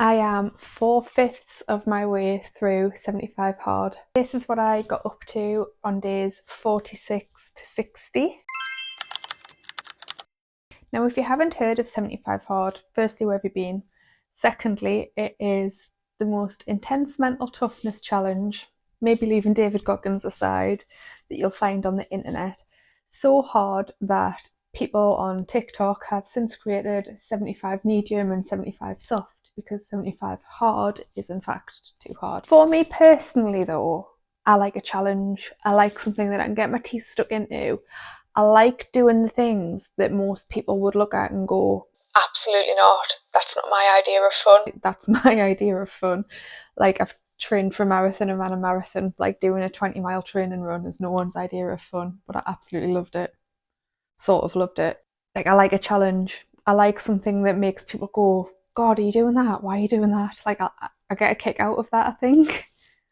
I am 4/5 of my way through 75 hard. This is what I got up to on days 46 to 60. Now, if you haven't heard of 75 hard, firstly, where have you been? Secondly, it is the most intense mental toughness challenge, maybe leaving David Goggins aside, that you'll find on the internet. So hard that people on TikTok have since created 75 medium and 75 soft, because 75 hard is in fact too hard. For me personally though, I like a challenge. I like something that I can get my teeth stuck into. I like doing the things that most people would look at and go, absolutely not. That's not my idea of fun. That's my idea of fun. Like, I've trained for a marathon and ran a marathon. Like, doing a 20-mile training run is no one's idea of fun, but I absolutely loved it. Sort of loved it. Like, I like a challenge. I like something that makes people go, God, are you doing that? Why are you doing that? Like, I get a kick out of that, I think.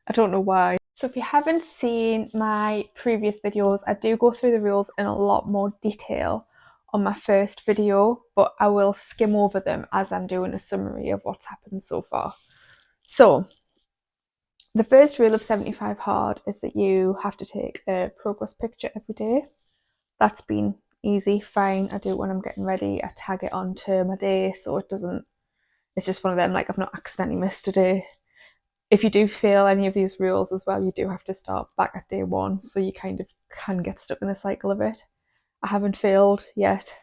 I don't know why. So if you haven't seen my previous videos, I do go through the rules in a lot more detail on my first video, but I will skim over them as I'm doing a summary of what's happened so far. So the first rule of 75 hard is that you have to take a progress picture every day. That's been easy, fine. I do it when I'm getting ready. I tag it onto my day so it doesn't, it's just one of them, like, I've not accidentally missed a day. If you do fail any of these rules as well, you do have to start back at day one, so you kind of can get stuck in a cycle of it. I haven't failed yet,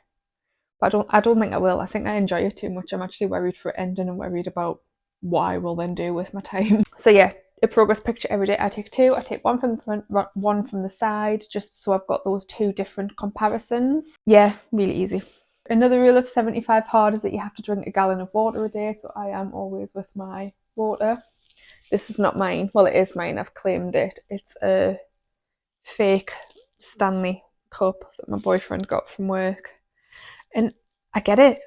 but I don't think I will. I think I enjoy it too much. I'm actually worried for it ending and worried about what I will then do with my time. So yeah, a progress picture every day. I take two. I take one from the front, one from the side, just so I've got those two different comparisons. Yeah, really easy. Another rule of 75 hard is that you have to drink a gallon of water a day, so I am always with my water. This is not mine. Well, it is mine. I've claimed it. It's a fake Stanley cup that my boyfriend got from work. And I get it.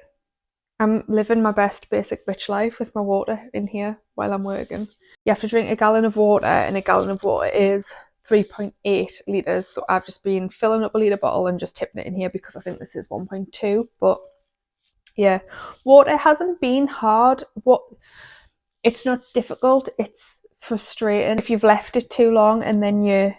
I'm living my best basic bitch life with my water in here while I'm working. You have to drink a gallon of water, and a gallon of water is 3.8 litres. So I've just been filling up a litre bottle and just tipping it in here because I think this is 1.2. But yeah, water hasn't been hard. It's not difficult, it's frustrating if you've left it too long and then you're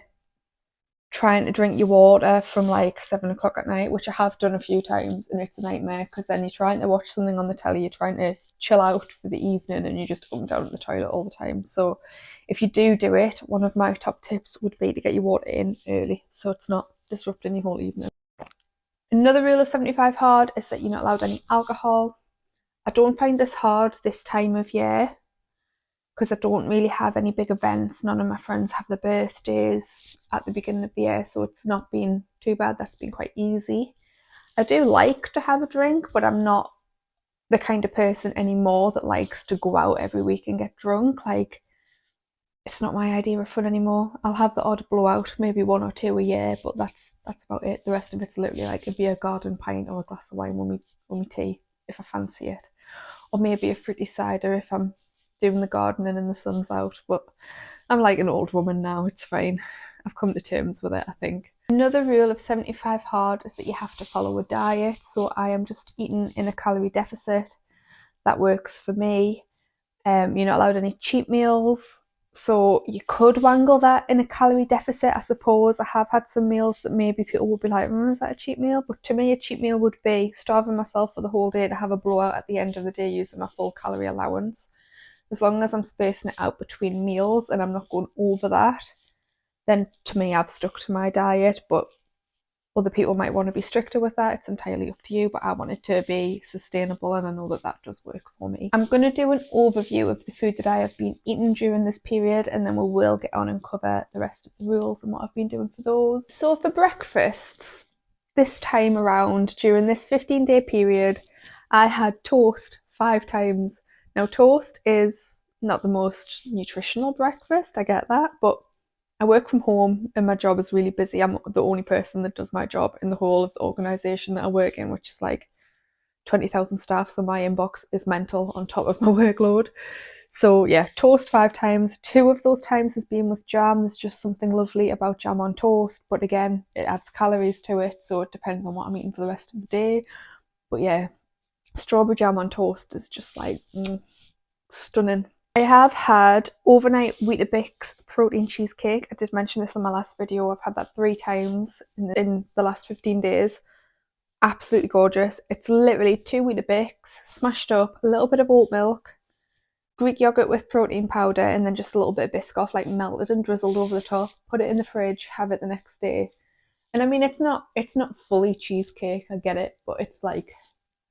trying to drink your water from like 7 o'clock at night, which I have done a few times, and it's a nightmare because then you're trying to watch something on the telly, you're trying to chill out for the evening, and you just up and down at the toilet all the time. So if you do it, one of my top tips would be to get your water in early so it's not disrupting your whole evening. Another rule of 75 hard is that you're not allowed any alcohol. I don't find this hard this time of year because I don't really have any big events. None of my friends have their birthdays at the beginning of the year, so it's not been too bad. That's been quite easy. I do like to have a drink, but I'm not the kind of person anymore that likes to go out every week and get drunk. Like, it's not my idea of fun anymore. I'll have the odd blowout, maybe one or two a year, but that's about it. The rest of it's literally like a beer garden pint or a glass of wine when we tea, if I fancy it. Or maybe a fruity cider if I'm doing the gardening and the sun's out. But I'm like an old woman now, it's fine. I've come to terms with it, I think. Another rule of 75 hard is that you have to follow a diet. So I am just eating in a calorie deficit. That works for me. You're not allowed any cheat meals. So you could wangle that in a calorie deficit, I suppose. I have had some meals that maybe people would be like, is that a cheat meal? But to me, a cheat meal would be starving myself for the whole day to have a blowout at the end of the day using my full calorie allowance. As long as I'm spacing it out between meals and I'm not going over that, then to me, I've stuck to my diet. But other people might want to be stricter with that. It's entirely up to you, but I want it to be sustainable, and I know that that does work for me. I'm going to do an overview of the food that I have been eating during this period, and then we will get on and cover the rest of the rules and what I've been doing for those. So for breakfasts, this time around, during this 15-day period, I had toast 5 times. Now, toast is not the most nutritional breakfast, I get that, but I work from home and my job is really busy. I'm the only person that does my job in the whole of the organisation that I work in, which is like 20,000 staff, so my inbox is mental on top of my workload. So yeah, toast 5 times. 2 of those times has been with jam. There's just something lovely about jam on toast, but again, it adds calories to it, so it depends on what I'm eating for the rest of the day. But yeah, strawberry jam on toast is just like stunning. I have had overnight Weetabix protein cheesecake. I did mention this in my last video. I've had that 3 times in the last 15 days. Absolutely gorgeous. It's literally 2 Weetabix smashed up, a little bit of oat milk, Greek yogurt with protein powder, and then just a little bit of Biscoff like melted and drizzled over the top. Put it in the fridge, have it the next day. And I mean, it's not fully cheesecake, I get it, but it's like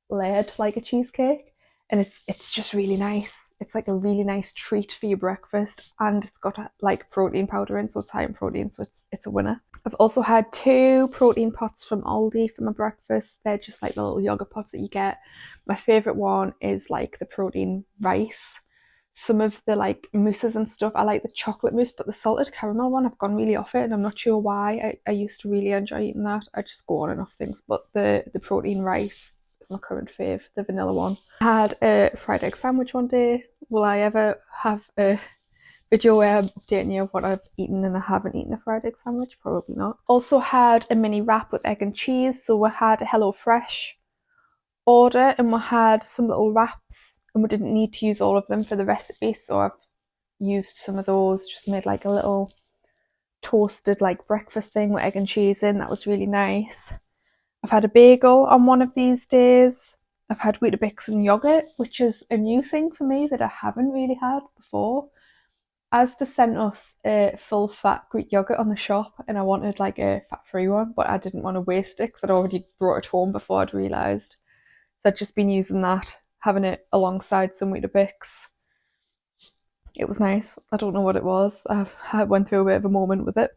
layered like a cheesecake, and it's just really nice. It's like a really nice treat for your breakfast, and it's got like protein powder in, so it's high in protein, so it's a winner. I've also had 2 protein pots from Aldi for my breakfast. They're just like the little yogurt pots that you get. My favourite one is like the protein rice. Some of the like mousses and stuff, I like the chocolate mousse, but the salted caramel one, I've gone really off it, and I'm not sure why. I used to really enjoy eating that. I just go on and off things, but the protein rice is my current fave, the vanilla one. I had a fried egg sandwich one day. Will I ever have a video where I'm updating you of what I've eaten and I haven't eaten a fried egg sandwich? Probably not. Also had a mini wrap with egg and cheese. So we had a HelloFresh order, and we had some little wraps, and we didn't need to use all of them for the recipe, so I've used some of those, just made like a little toasted like breakfast thing with egg and cheese in. That was really nice. I've had a bagel on one of these days. I've had Weetabix and yogurt, which is a new thing for me that I haven't really had before. Asda sent us a full fat Greek yogurt on the shop, and I wanted like a fat-free one, but I didn't want to waste it because I'd already brought it home before I'd realised. So I'd just been using that, having it alongside some Weetabix. It was nice. I don't know what it was. I went through a bit of a moment with it.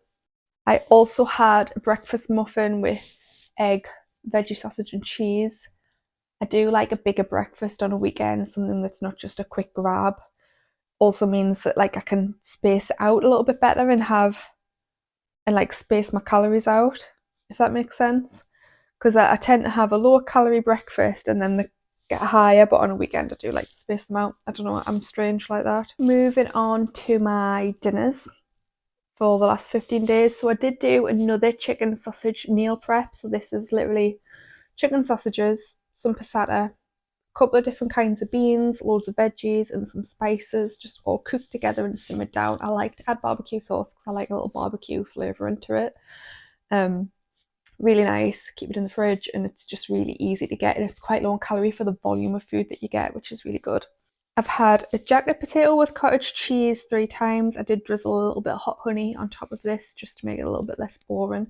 I also had a breakfast muffin with egg, veggie sausage and cheese. I do like a bigger breakfast on a weekend, something that's not just a quick grab. Also means that like I can space it out a little bit better and like space my calories out, if that makes sense. Because I tend to have a lower calorie breakfast and then they get higher, but on a weekend I do like to space them out. I don't know, I'm strange like that. Moving on to my dinners for the last 15 days. So I did do another chicken sausage meal prep. So this is literally chicken sausages, some passata, a couple of different kinds of beans, loads of veggies and some spices, just all cooked together and simmered down. I like to add barbecue sauce because I like a little barbecue flavour into it. Really nice, keep it in the fridge, and it's just really easy to get, and it's quite low in calorie for the volume of food that you get, which is really good. I've had a jacket potato with cottage cheese 3 times. I did drizzle a little bit of hot honey on top of this just to make it a little bit less boring.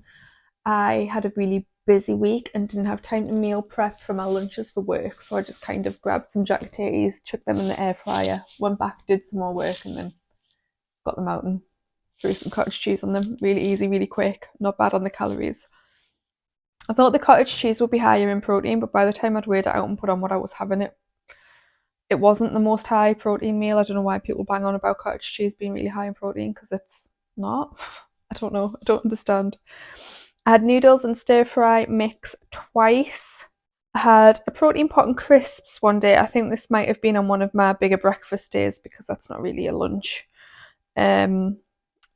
I had a really busy week and didn't have time to meal prep for my lunches for work, so I just kind of grabbed some jacket potatoes, chucked them in the air fryer, went back, did some more work, and then got them out and threw some cottage cheese on them. Really easy, really quick, not bad on the calories. I thought the cottage cheese would be higher in protein, but by the time I'd weighed it out and put on what I was having, it wasn't the most high protein meal. I don't know why people bang on about cottage cheese being really high in protein, because it's not. I don't know. I don't understand. I had noodles and stir fry mix twice. I had a protein pot and crisps one day. I think this might have been on one of my bigger breakfast days because that's not really a lunch. I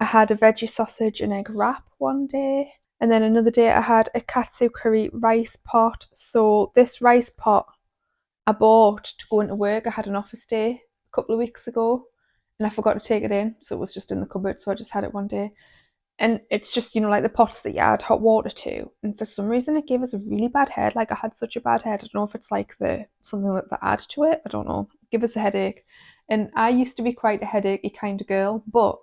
had a veggie sausage and egg wrap one day. And then another day I had a katsu curry rice pot. So this rice pot I bought to go into work. I had an office day a couple of weeks ago and I forgot to take it in. So it was just in the cupboard. So I just had it one day. And it's just, you know, like the pots that you add hot water to. And for some reason it gave us a really bad head. Like I had such a bad head. I don't know if it's like something that they add to it. I don't know. It gave us a headache. And I used to be quite a headachy kind of girl. But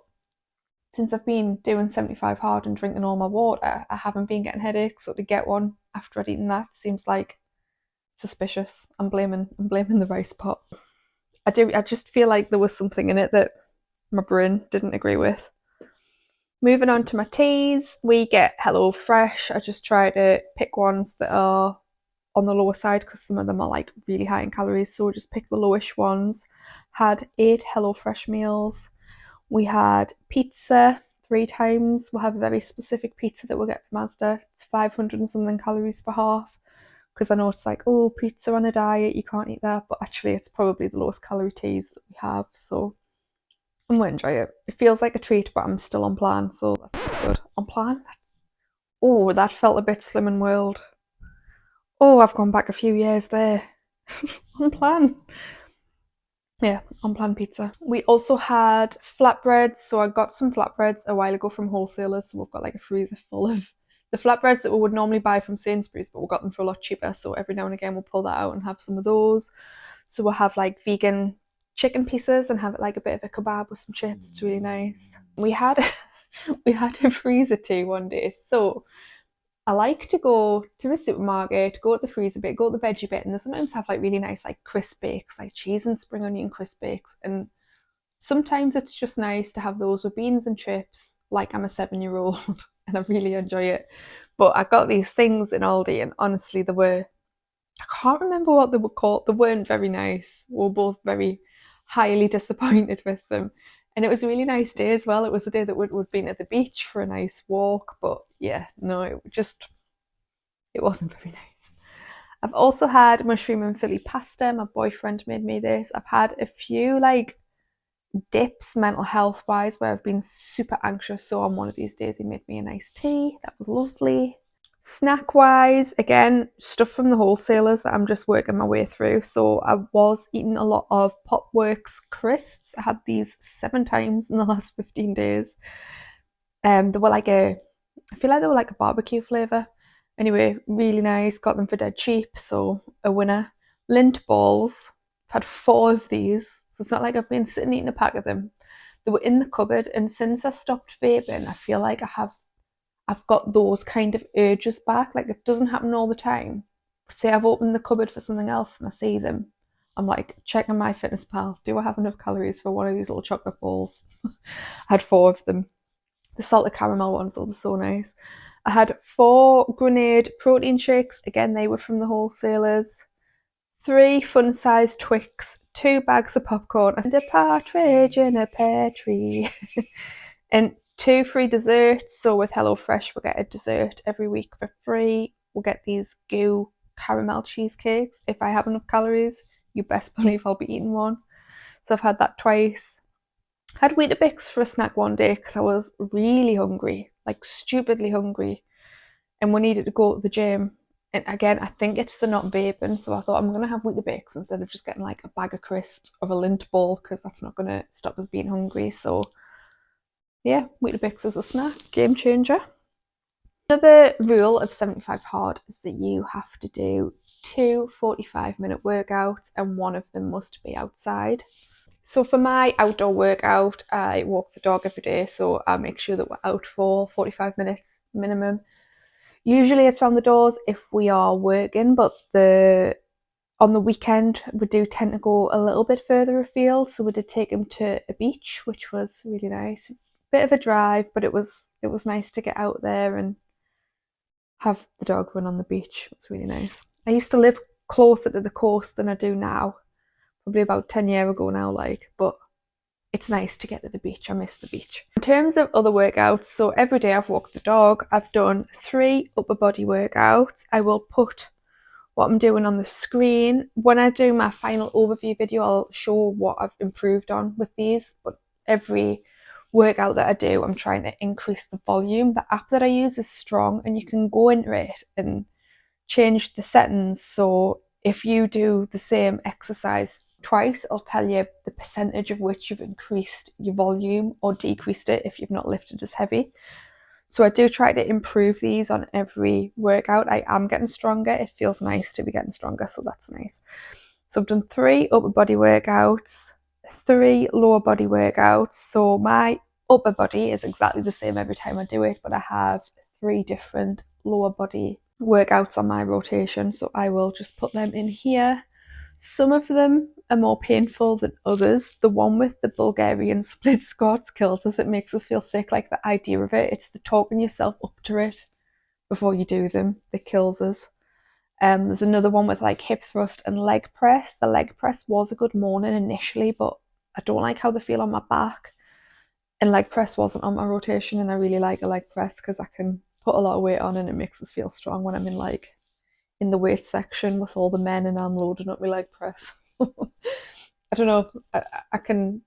since I've been doing 75 hard and drinking all my water, I haven't been getting headaches. So to get one after I'd eaten that seems like suspicious. I'm blaming the rice pot. I just feel like there was something in it that my brain didn't agree with. Moving on to my teas, we get HelloFresh. I just try to pick ones that are on the lower side because some of them are like really high in calories. So we just pick the lowish ones. Had 8 HelloFresh meals. We had pizza 3 times. We'll have a very specific pizza that we'll get from Asda. It's 500 and something calories for half. Because I know it's like, oh, pizza on a diet, you can't eat that. But actually, it's probably the lowest calorie teas that we have. So I'm going to enjoy it. It feels like a treat, but I'm still on plan. So that's good. On plan? Oh, that felt a bit Slim and World. Oh, I've gone back a few years there. On plan. Yeah, unplanned pizza. We also had flatbreads. So I got some flatbreads a while ago from wholesalers. So we've got like a freezer full of the flatbreads that we would normally buy from Sainsbury's, but we got them for a lot cheaper. So every now and again we'll pull that out and have some of those. So we'll have like vegan chicken pieces and have it like a bit of a kebab with some chips. It's really nice. We had we had a freezer too one day. So I like to go to a supermarket, go at the freezer bit, go at the veggie bit, and they sometimes have like really nice like crisp bakes, like cheese and spring onion crisp bakes. And sometimes it's just nice to have those with beans and chips, like I'm a 7-year-old, and I really enjoy it. But I got these things in Aldi, and honestly, I can't remember what they were called. They weren't very nice. We were both very highly disappointed with them. And it was a really nice day as well. It was a day that we'd been at the beach for a nice walk. But yeah, no, it wasn't very nice. I've also had mushroom and Philly pasta. My boyfriend made me this. I've had a few like dips mental health wise where I've been super anxious. So on one of these days, he made me a nice tea. That was lovely. Snack wise, again, stuff from the wholesalers that I'm just working my way through. So I was eating a lot of Popworks crisps. I had these 7 times in the last 15 days. They were like I feel like they were like a barbecue flavour. Anyway, really nice. Got them for dead cheap, so a winner. Lint balls. I've had 4 of these, so it's not like I've been sitting eating a pack of them. They were in the cupboard, and since I stopped vaping, I feel like I've got those kind of urges back. Like it doesn't happen all the time. Say I've opened the cupboard for something else and I see them. I'm like checking my fitness pal. Do I have enough calories for one of these little chocolate balls? I had 4 of them. The salted caramel ones, oh, they're so nice. I had 4 grenade protein shakes. Again, they were from the wholesalers. 3 fun-sized Twix, 2 bags of popcorn, and a partridge in a pear tree. And 2 free desserts. So with HelloFresh, we'll get a dessert every week for free. We'll get these goo caramel cheesecakes. If I have enough calories, you best believe I'll be eating one. So I've had that twice. I had Weetabix for a snack one day because I was really hungry, like stupidly hungry, and we needed to go to the gym. And again, I think it's the not vaping, so I thought I'm gonna have Weetabix instead of just getting like a bag of crisps or a lint ball because that's not gonna stop us being hungry. So yeah, Weetabix is a snack, game changer. Another rule of 75 hard is that you have to do 2 45-minute workouts and one of them must be outside. So for my outdoor workout, I walk the dog every day, so I make sure that we're out for 45 minutes minimum. Usually it's around the doors if we are working, but the on the weekend we do tend to go a little bit further afield. So we did take him to a beach, which was really nice. Bit of a drive, but it was nice to get out there and have the dog run on the beach. It was really nice. I used to live closer to the coast than I do now, probably about 10 years ago now, like, but it's nice to get to the beach. I miss the beach. In terms of other workouts, so every day I've walked the dog. I've done 3 upper body workouts. I will put what I'm doing on the screen. When I do my final overview video, I'll show what I've improved on with these, but every workout that I do, I'm trying to increase the volume. The app that I use is Strong, and you can go into it and change the settings. So if you do the same exercise twice, it'll tell you the percentage of which you've increased your volume or decreased it if you've not lifted as heavy. So I do try to improve these on every workout. I am getting stronger. It feels nice to be getting stronger, so that's nice. So I've done 3 upper body workouts, 3 lower body workouts. So my upper body is exactly the same every time I do it, but I have 3 different lower body workouts on my rotation. So I will just put them in here. Some of them are more painful than others. The one with the Bulgarian split squats kills us. It makes us feel sick, like the idea of it. It's the talking yourself up to it before you do them that kills us. There's another one with like hip thrust and leg press. The leg press was a good morning initially, but I don't like how they feel on my back. And leg press wasn't on my rotation, and I really like a leg press because I can put a lot of weight on and it makes us feel strong when I'm in the weight section with all the men and I'm loading up my leg press. I don't know. I can.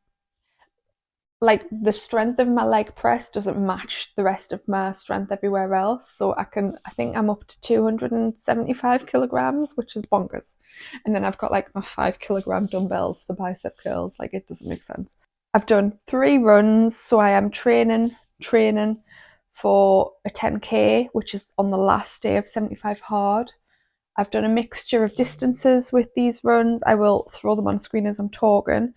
like the strength of my leg press doesn't match the rest of my strength everywhere else. So I think I'm up to 275 kilograms, which is bonkers. And then I've got like my 5 kilogram dumbbells for bicep curls. Like, it doesn't make sense. I've done 3 runs, so I am training for a 10k, which is on the last day of 75 hard. I've done a mixture of distances with these runs. I will throw them on screen as I'm talking.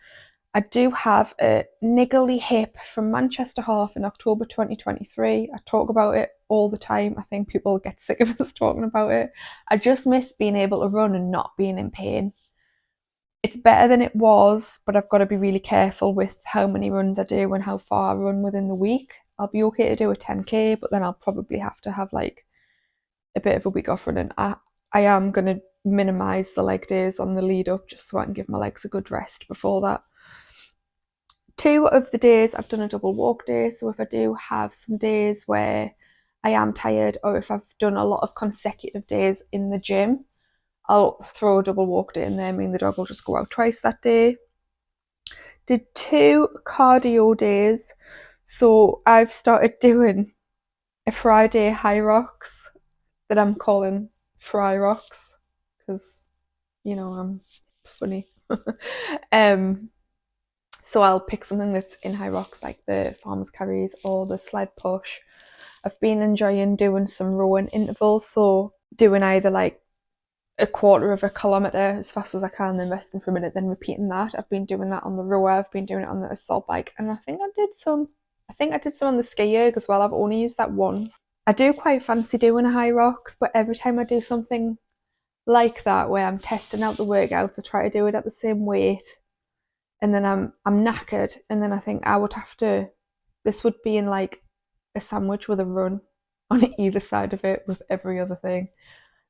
I do have a niggly hip from Manchester Half in October 2023. I talk about it all the time. I think people get sick of us talking about it. I just miss being able to run and not being in pain. It's better than it was, but I've got to be really careful with how many runs I do and how far I run within the week. I'll be okay to do a 10k, but then I'll probably have to have like a bit of a week off running. I am going to minimise the leg days on the lead up just so I can give my legs a good rest before that. 2 of the days I've done a double walk day, so if I do have some days where I am tired, or if I've done a lot of consecutive days in the gym, I'll throw a double walk day in there. Me and the dog will just go out twice that day. Did 2 cardio days, so I've started doing a Friday high rocks that I'm calling fry rocks because, you know, I'm funny. So I'll pick something that's in high rocks, like the farmer's carries or the sled push. I've been enjoying doing some rowing intervals, so doing either like a quarter of a kilometre as fast as I can, then resting for a minute, then repeating that. I've been doing that on the rower, I've been doing it on the assault bike, and I think I did some on the ski erg as well. I've only used that once. I do quite fancy doing high rocks, but every time I do something like that where I'm testing out the workouts, I try to do it at the same weight, and then I'm knackered, and then I think I would have to, this would be in like a sandwich with a run on either side of it with every other thing.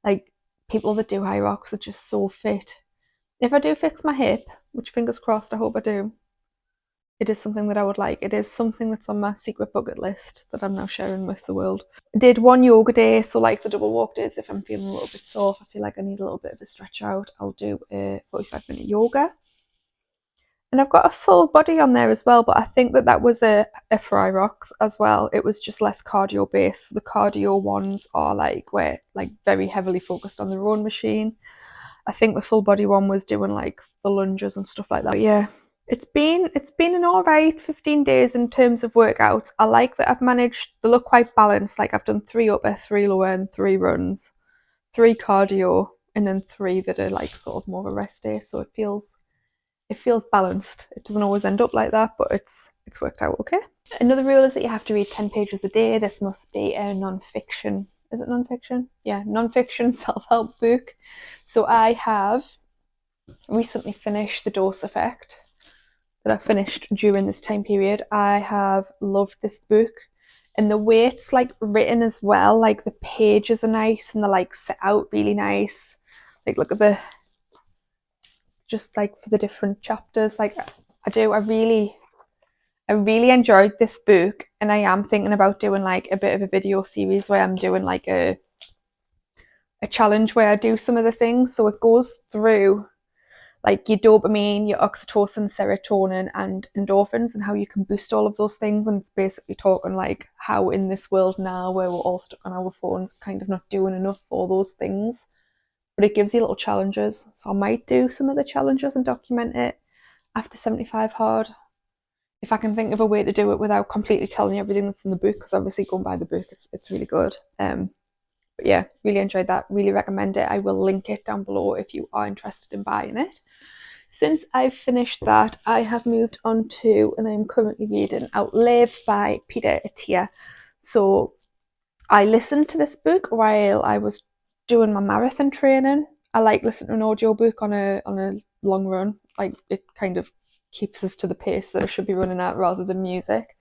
Like, people that do high rocks are just so fit. If I do fix my hip, which fingers crossed, I hope I do, it is something that I would like. It is something that's on my secret bucket list that I'm now sharing with the world. I did 1 yoga day, so like the double walk days, if I'm feeling a little bit sore, if I feel like I need a little bit of a stretch out, I'll do a 45-minute yoga. And I've got a full body on there as well, but I think that was a fry rocks as well. It was just less cardio based. The cardio ones are like, we're like very heavily focused on the rowing machine. I think the full body one was doing like the lunges and stuff like that. But yeah, it's been an alright 15 days in terms of workouts. I like that I've managed, they look quite balanced. Like, I've done 3 upper, 3 lower, and 3 runs, 3 cardio, and then 3 that are like sort of more of a rest day. So it feels balanced. It doesn't always end up like that, but it's worked out okay. Another rule is that you have to read 10 pages a day. This must be a non-fiction. Is it non-fiction? Yeah, non-fiction self-help book. So I have recently finished The Dose Effect, that I finished during this time period. I have loved this book, and the way it's like written as well, like the pages are nice and they're like set out really nice. Like, look at the, just like for the different chapters. Like, I really enjoyed this book, and I am thinking about doing like a bit of a video series where I'm doing like a challenge where I do some of the things. So it goes through like your dopamine, your oxytocin, serotonin, and endorphins, and how you can boost all of those things. And it's basically talking like how in this world now where we're all stuck on our phones, kind of not doing enough for those things. But it gives you little challenges. So I might do some of the challenges and document it after 75 hard, if I can think of a way to do it without completely telling you everything that's in the book, because obviously going by the book, it's really good. But yeah, really enjoyed that, really recommend it. I will link it down below if you are interested in buying it. Since I've finished that, I have moved on to, and I'm currently reading Outlive by Peter Attia. So I listened to this book while I was doing my marathon training. I like listening to an audiobook on a long run. Like, it kind of keeps us to the pace that I should be running at rather than music.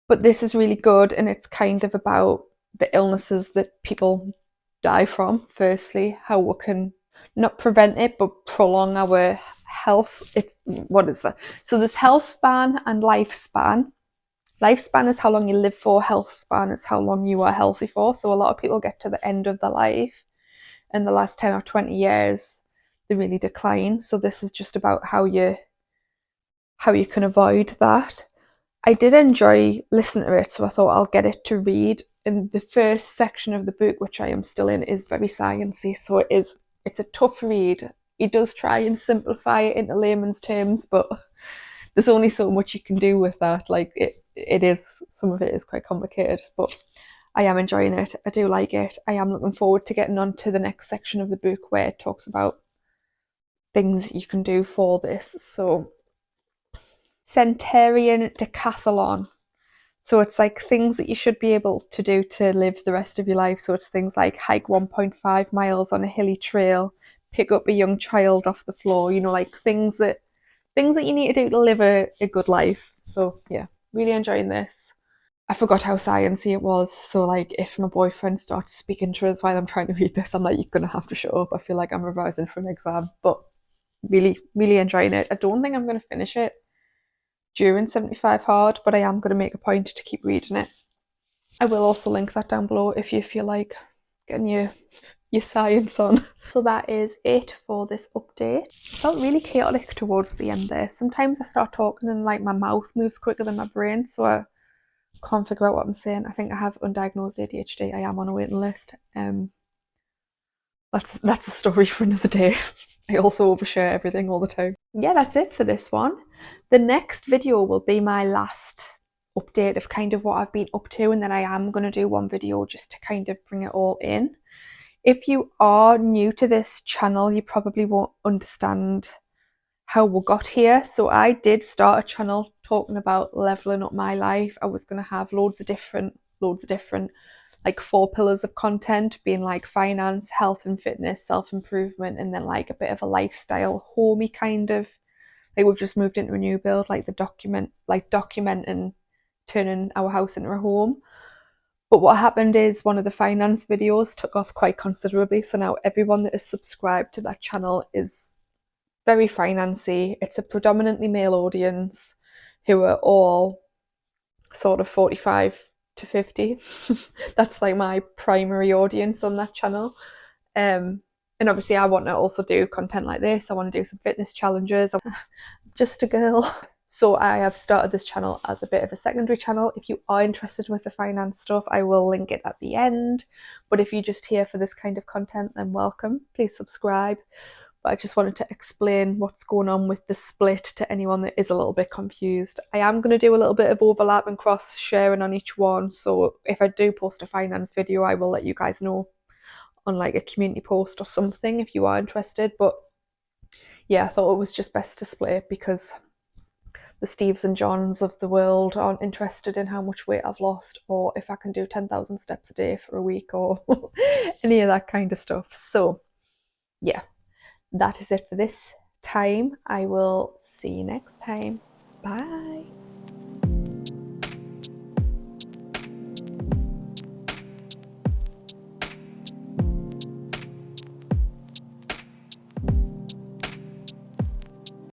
But this is really good, and it's kind of about the illnesses that people die from. Firstly, how we can not prevent it but prolong our health. What is that? So there's health span and lifespan. Lifespan is how long you live for, health span is how long you are healthy for. So a lot of people get to the end of their life, and the last 10 or 20 years they really decline. So this is just about how how you can avoid that. I did enjoy listening to it, so I thought I'll get it to read. In the first section of the book, which I am still in, is very sciencey, so it's a tough read. He does try and simplify it into layman's terms, but there's only so much you can do with that. Like it is, some of it is quite complicated, but I am enjoying it. I do like it. I am looking forward to getting on to the next section of the book where it talks about things you can do for this. So, Centurion Decathlon. So it's like things that you should be able to do to live the rest of your life. So it's things like hike 1.5 miles on a hilly trail, pick up a young child off the floor, like things that you need to do to live a good life. So yeah, really enjoying this. I forgot how sciencey it was. So like if my boyfriend starts speaking to us while I'm trying to read this, I'm like, you're gonna have to shut up. I feel like I'm revising for an exam. But really, really enjoying it. I don't think I'm gonna finish it during 75 hard, but I am going to make a point to keep reading it. I will also link that down below if you feel like getting your science on. So that is it for this update. It felt really chaotic towards the end there. Sometimes I start talking and like my mouth moves quicker than my brain, so I can't figure out what I'm saying. I think I have undiagnosed ADHD. I am on a waiting list. That's a story for another day. I also overshare everything all the time. Yeah, that's it for this one. The next video will be my last update of kind of what I've been up to, and then I am going to do one video just to kind of bring it all in. If you are new to this channel, you probably won't understand how we got here. So I did start a channel talking about leveling up my life. I was going to have loads of different like 4 pillars of content, being like finance, health and fitness, self-improvement, and then like a bit of a lifestyle, homey kind of. Like we've just moved into a new build, like documenting turning our house into a home. But what happened is one of the finance videos took off quite considerably. So now everyone that is subscribed to that channel is very financy. It's a predominantly male audience who are all sort of 45 to 50. That's like my primary audience on that channel. And obviously I want to also do content like this. I want to do some fitness challenges. I'm just a girl. So I have started this channel as a bit of a secondary channel. If you are interested with the finance stuff, I will link it at the end. But if you're just here for this kind of content, then welcome. Please subscribe. But I just wanted to explain what's going on with the split to anyone that is a little bit confused. I am going to do a little bit of overlap and cross sharing on each one. So if I do post a finance video, I will let you guys know on like a community post or something if you are interested. But yeah, I thought it was just best to split because the Steves and Johns of the world aren't interested in how much weight I've lost or if I can do 10,000 steps a day for a week or any of that kind of stuff. So yeah, that is it for this time. I will see you next time. Bye.